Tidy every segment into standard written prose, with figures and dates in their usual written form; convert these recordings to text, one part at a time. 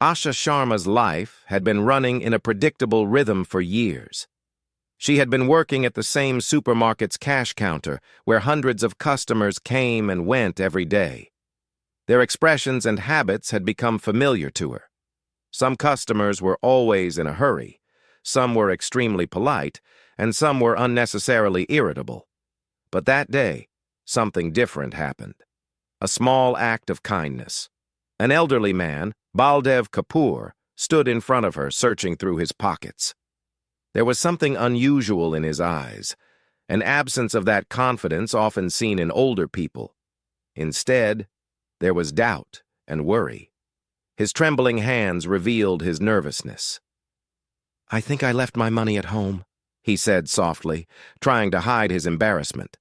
Asha Sharma's life had been running in a predictable rhythm for years. She had been working at the same supermarket's cash counter, where hundreds of customers came and went every day. Their expressions and habits had become familiar to her. Some customers were always in a hurry, some were extremely polite, and some were unnecessarily irritable. But that day, something different happened. A small act of kindness. An elderly man, Baldev Kapoor, stood in front of her, searching through his pockets. There was something unusual in his eyes, an absence of that confidence often seen in older people. Instead, there was doubt and worry. His trembling hands revealed his nervousness. "I think I left my money at home," he said softly, trying to hide his embarrassment.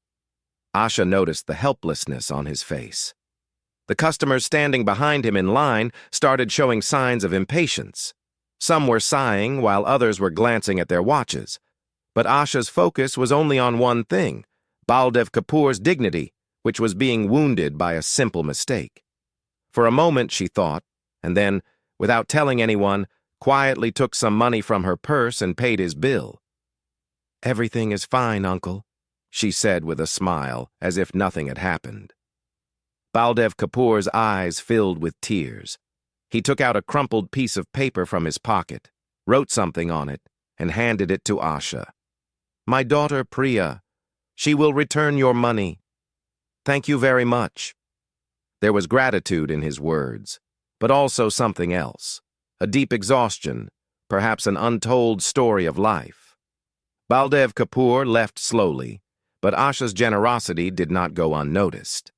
Asha noticed the helplessness on his face. The customers standing behind him in line started showing signs of impatience. Some were sighing while others were glancing at their watches. But Asha's focus was only on one thing, Baldev Kapoor's dignity, which was being wounded by a simple mistake. For a moment, she thought, and then, without telling anyone, quietly took some money from her purse and paid his bill. "Everything is fine, Uncle," she said with a smile, as if nothing had happened. Baldev Kapoor's eyes filled with tears. He took out a crumpled piece of paper from his pocket, wrote something on it, and handed it to Asha. "My daughter Priya. She will return your money. Thank you very much." There was gratitude in his words, but also something else, a deep exhaustion, perhaps an untold story of life. Baldev Kapoor left slowly, but Asha's generosity did not go unnoticed.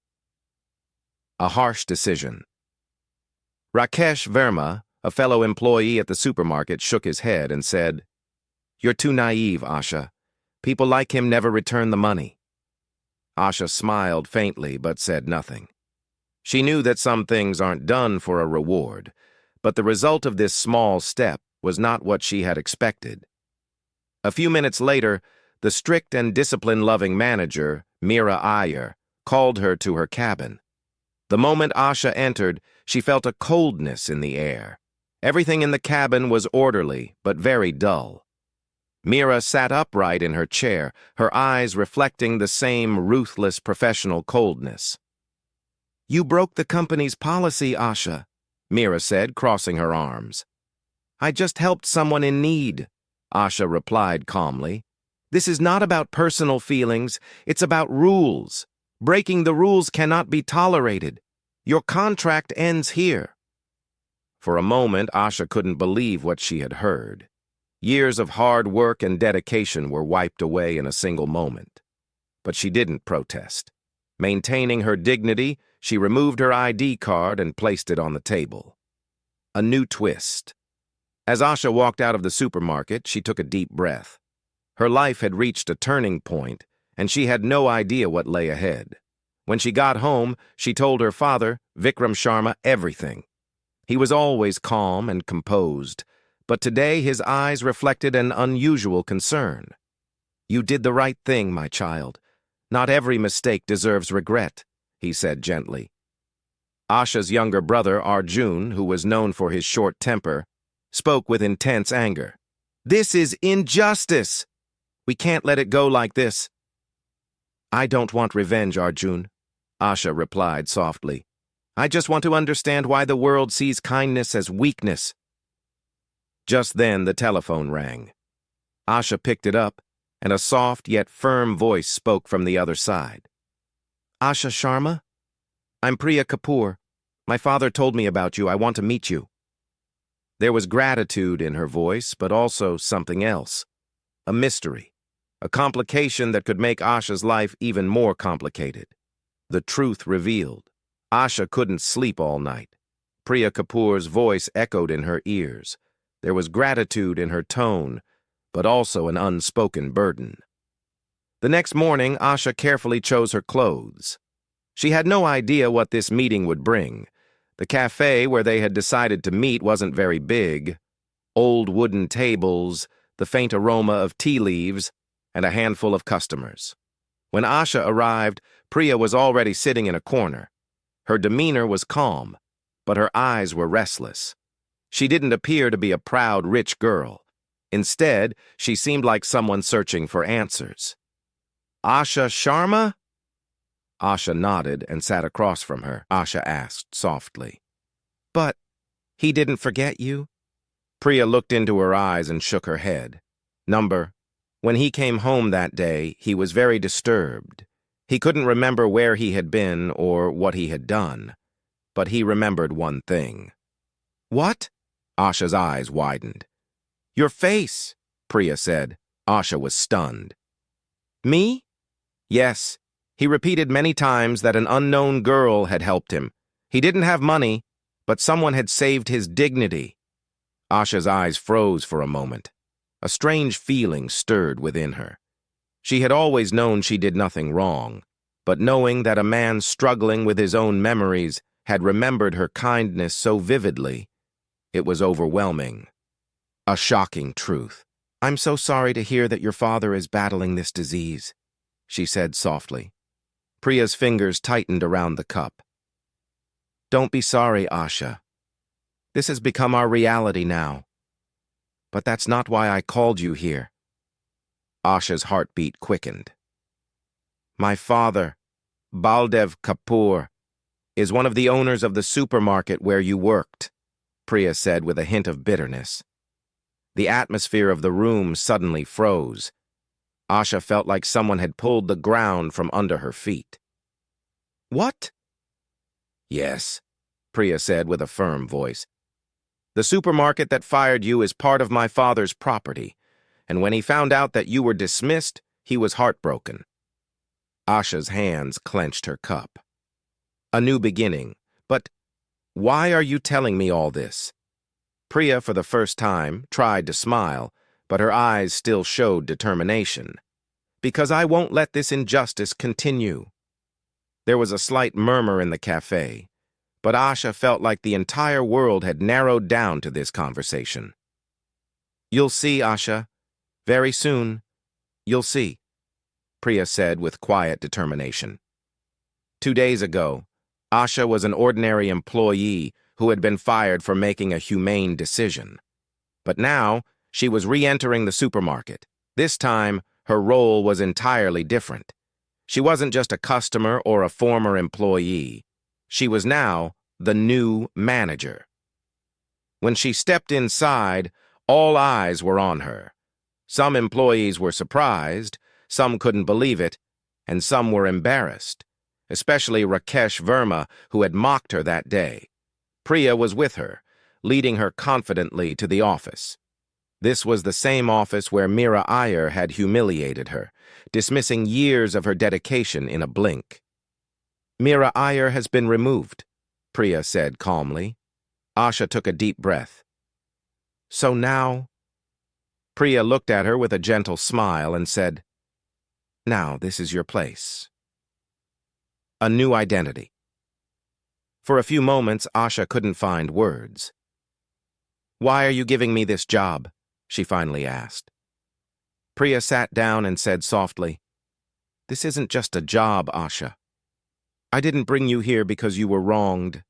A harsh decision. Rakesh Verma, a fellow employee at the supermarket, shook his head and said, "You're too naive, Asha. People like him never return the money." Asha smiled faintly but said nothing. She knew that some things aren't done for a reward, but the result of this small step was not what she had expected. A few minutes later, the strict and discipline-loving manager, Meera Iyer, called her to her cabin. The moment Asha entered, she felt a coldness in the air. Everything in the cabin was orderly, but very dull. Meera sat upright in her chair, her eyes reflecting the same ruthless professional coldness. "You broke the company's policy, Asha," Meera said, crossing her arms. "I just helped someone in need," Asha replied calmly. "This is not about personal feelings, it's about rules. Breaking the rules cannot be tolerated. Your contract ends here." For a moment, Asha couldn't believe what she had heard. Years of hard work and dedication were wiped away in a single moment. But she didn't protest. Maintaining her dignity, she removed her ID card and placed it on the table. A new twist. As Asha walked out of the supermarket, she took a deep breath. Her life had reached a turning point, and she had no idea what lay ahead. When she got home, she told her father, Vikram Sharma, everything. He was always calm and composed, but today his eyes reflected an unusual concern. "You did the right thing, my child. Not every mistake deserves regret," he said gently. Asha's younger brother, Arjun, who was known for his short temper, spoke with intense anger. "This is injustice! We can't let it go like this." "I don't want revenge, Arjun," Asha replied softly. "I just want to understand why the world sees kindness as weakness." Just then the telephone rang. Asha picked it up, and a soft yet firm voice spoke from the other side. "Asha Sharma? I'm Priya Kapoor. My father told me about you. I want to meet you." There was gratitude in her voice, but also something else. A mystery. A complication that could make Asha's life even more complicated. The truth revealed. Asha couldn't sleep all night. Priya Kapoor's voice echoed in her ears. There was gratitude in her tone, but also an unspoken burden. The next morning, Asha carefully chose her clothes. She had no idea what this meeting would bring. The cafe where they had decided to meet wasn't very big. Old wooden tables, the faint aroma of tea leaves, and a handful of customers. When Asha arrived, Priya was already sitting in a corner. Her demeanor was calm, but her eyes were restless. She didn't appear to be a proud, rich girl. Instead, she seemed like someone searching for answers. Asha Sharma? Asha nodded and sat across from her. Asha asked softly. But he didn't forget you? Priya looked into her eyes and shook her head. When he came home that day, he was very disturbed. He couldn't remember where he had been or what he had done. But he remembered one thing. What? Asha's eyes widened. Your face, Priya said. Asha was stunned. Me? Yes. He repeated many times that an unknown girl had helped him. He didn't have money, but someone had saved his dignity. Asha's eyes froze for a moment. A strange feeling stirred within her. She had always known she did nothing wrong, but knowing that a man struggling with his own memories had remembered her kindness so vividly, it was overwhelming. A shocking truth. I'm so sorry to hear that your father is battling this disease, she said softly. Priya's fingers tightened around the cup. Don't be sorry, Asha. This has become our reality now. But that's not why I called you here. Asha's heartbeat quickened. My father, Baldev Kapoor, is one of the owners of the supermarket where you worked, Priya said with a hint of bitterness. The atmosphere of the room suddenly froze. Asha felt like someone had pulled the ground from under her feet. What? Yes, Priya said with a firm voice. The supermarket that fired you is part of my father's property, and when he found out that you were dismissed, he was heartbroken. Asha's hands clenched her cup. A new beginning, but why are you telling me all this? Priya, for the first time, tried to smile, but her eyes still showed determination. Because I won't let this injustice continue. There was a slight murmur in the cafe, but Asha felt like the entire world had narrowed down to this conversation. You'll see, Asha. Very soon, you'll see, Priya said with quiet determination. 2 days ago, Asha was an ordinary employee who had been fired for making a humane decision. But now, she was re-entering the supermarket. This time, her role was entirely different. She wasn't just a customer or a former employee. She was now the new manager. When she stepped inside, all eyes were on her. Some employees were surprised, some couldn't believe it, and some were embarrassed, especially Rakesh Verma, who had mocked her that day. Priya was with her, leading her confidently to the office. This was the same office where Meera Iyer had humiliated her, dismissing years of her dedication in a blink. Meera Iyer has been removed, Priya said calmly. Asha took a deep breath. So now? Priya looked at her with a gentle smile and said, Now this is your place. A new identity. For a few moments, Asha couldn't find words. Why are you giving me this job? She finally asked. Priya sat down and said softly, This isn't just a job, Asha. I didn't bring you here because you were wronged.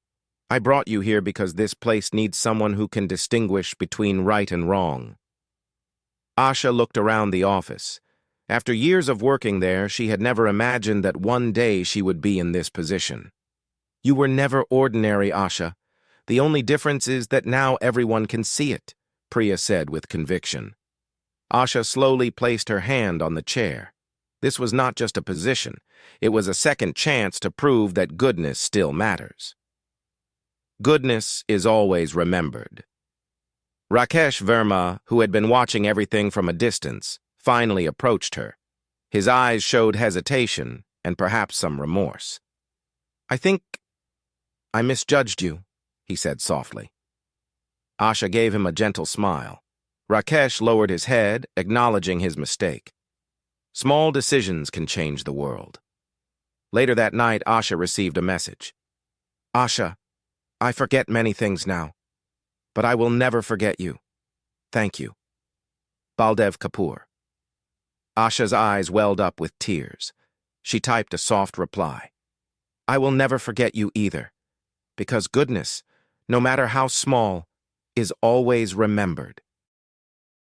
I brought you here because this place needs someone who can distinguish between right and wrong. Asha looked around the office. After years of working there, she had never imagined that one day she would be in this position. You were never ordinary, Asha. The only difference is that now everyone can see it, Priya said with conviction. Asha slowly placed her hand on the chair. This was not just a position. It was a second chance to prove that goodness still matters. Goodness is always remembered. Rakesh Verma, who had been watching everything from a distance, finally approached her. His eyes showed hesitation and perhaps some remorse. I think I misjudged you, he said softly. Asha gave him a gentle smile. Rakesh lowered his head, acknowledging his mistake. Small decisions can change the world. Later that night, Asha received a message. Asha, I forget many things now, but I will never forget you. Thank you. Baldev Kapoor. Asha's eyes welled up with tears. She typed a soft reply. I will never forget you either, because goodness, no matter how small, is always remembered.